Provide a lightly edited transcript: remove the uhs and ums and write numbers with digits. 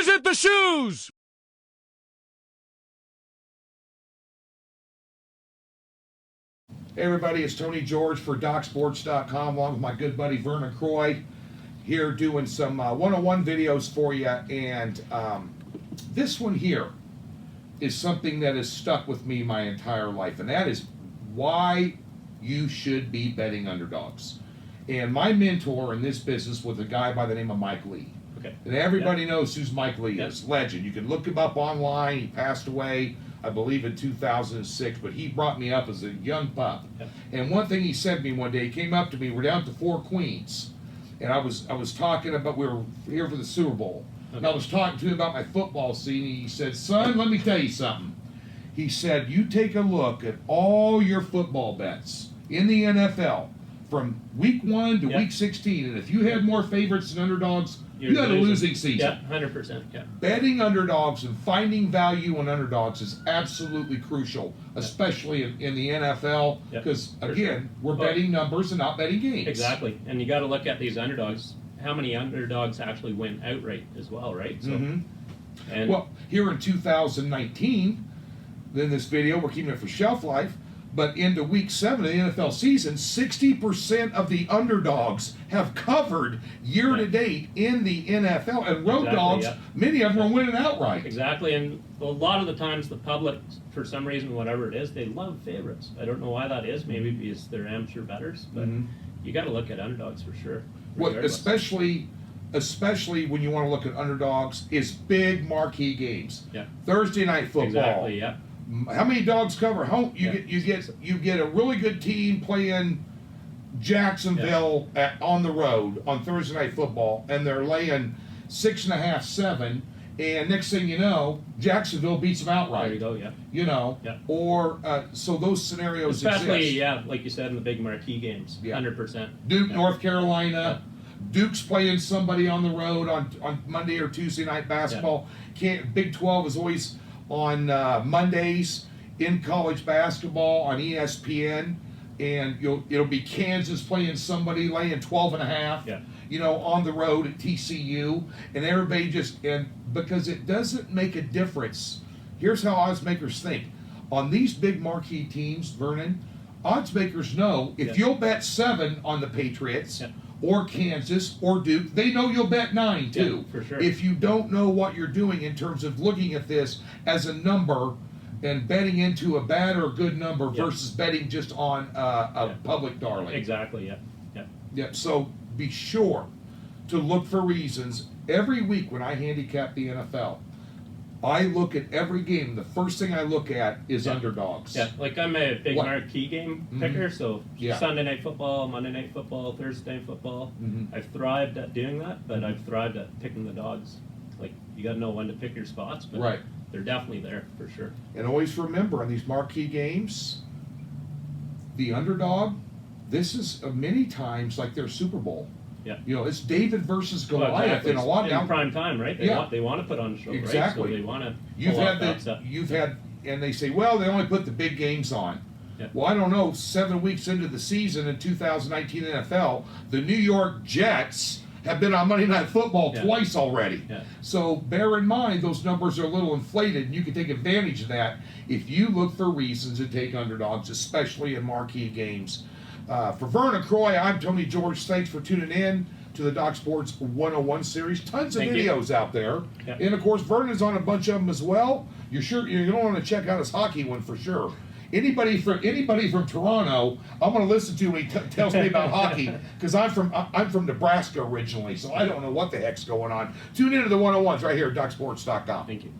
Visit the shoes! Hey everybody, it's Tony George for DocSports.com along with my good buddy Vernon Croy here doing some 101 videos for you, and this one here is something that has stuck with me my entire life, and that is why you should be betting underdogs. And my mentor in this business was a guy by the name of Mike Lee. Okay. And everybody knows who Mike Lee Yep. is. Legend. You can look him up online. He passed away, I believe, in 2006, but he brought me up as a young pup. Yep. And one thing he said to me one day, he came up to me, we're down to 4 Queens, and I was talking about, we were here for the Super Bowl, and I was talking to him about my football scene, and he said, son, let me tell you something. He said, you take a look at all your football bets in the NFL from week 1 to Yep. week 16, and if you had more favorites than underdogs, you had a losing season. Yeah, 100%. Yeah. Betting underdogs and finding value in underdogs is absolutely crucial, especially in the NFL, Yep, because, for again, sure. we're betting numbers and not betting games. Exactly. And you got to look at these underdogs. How many underdogs actually win outright as well, right? So, and Well, here in 2019, in this video, we're keeping it for shelf life, but into week 7 of the NFL season, 60% of the underdogs have covered year to date in the NFL, and road Exactly, dogs, yeah. many of them are winning outright. exactly. And a lot of the times the public, for some reason, whatever it is, they love favorites. I don't know why that is. Maybe because they're amateur bettors, but you got to look at underdogs for sure. What, regardless. especially when you want to look at underdogs, is big marquee games. Yeah. Thursday night football. Exactly. Yeah. How many dogs cover home? You Yeah. you get a really good team playing Jacksonville on the road on Thursday night football, and they're laying 6.5, 7, and next thing you know, Jacksonville beats them outright. There you go. Yeah. You know, Yeah. or so those scenarios Especially, exist. yeah, like you said, in the big marquee games. Yeah. 100%. Duke, Yeah. North Carolina. Duke's playing somebody on the road on Monday or Tuesday night basketball. Big 12 is always on Mondays in college basketball on ESPN, and it'll be Kansas playing somebody laying 12.5. Yeah. You know, on the road at TCU, and everybody because it doesn't make a difference. Here's how odds makers think on these big marquee teams, Vernon. Odds makers know if you'll bet 7 on the Patriots. Yeah. Or Kansas, or Duke, they know you'll bet 9 too. Yeah, for sure. If you don't know what you're doing in terms of looking at this as a number and betting into a bad or a good number versus betting just on a public darling. Exactly. Yeah. Yeah. Yeah. So be sure to look for reasons. Every week when I handicap the NFL, I look at every game. The first thing I look at is underdogs. Yeah, like I'm a big marquee game picker, so Yeah. Sunday night football, Monday night football, Thursday night football. I've thrived at doing that, but I've thrived at picking the dogs. Like, you got to know when to pick your spots, but Right. they're definitely there for sure. And always remember, on these marquee games, the underdog, this is many times like their Super Bowl. Yeah. You know, it's David versus Well, Goliath exactly. in a lot in prime time, right? They Yeah. want to put on a show, Exactly. right? So they want to. You've had, and they say, well, they only put the big games on. Yeah. Well, I don't know. 7 weeks into the season in 2019 NFL, the New York Jets have been on Monday Night Football twice already. Yeah. So bear in mind those numbers are a little inflated, and you can take advantage of that if you look for reasons to take underdogs, especially in marquee games. For Vernon Croy, I'm Tony George. Thanks for tuning in to the Doc Sports 101 series. Tons of videos out there. Yep. And of course, Vernon's on a bunch of them as well. You're going to want to check out his hockey one for sure. Anybody from Toronto, I'm going to listen to when he tells me about hockey, because I'm from Nebraska originally, so I don't know what the heck's going on. Tune into the 101s right here at DocSports.com. Thank you.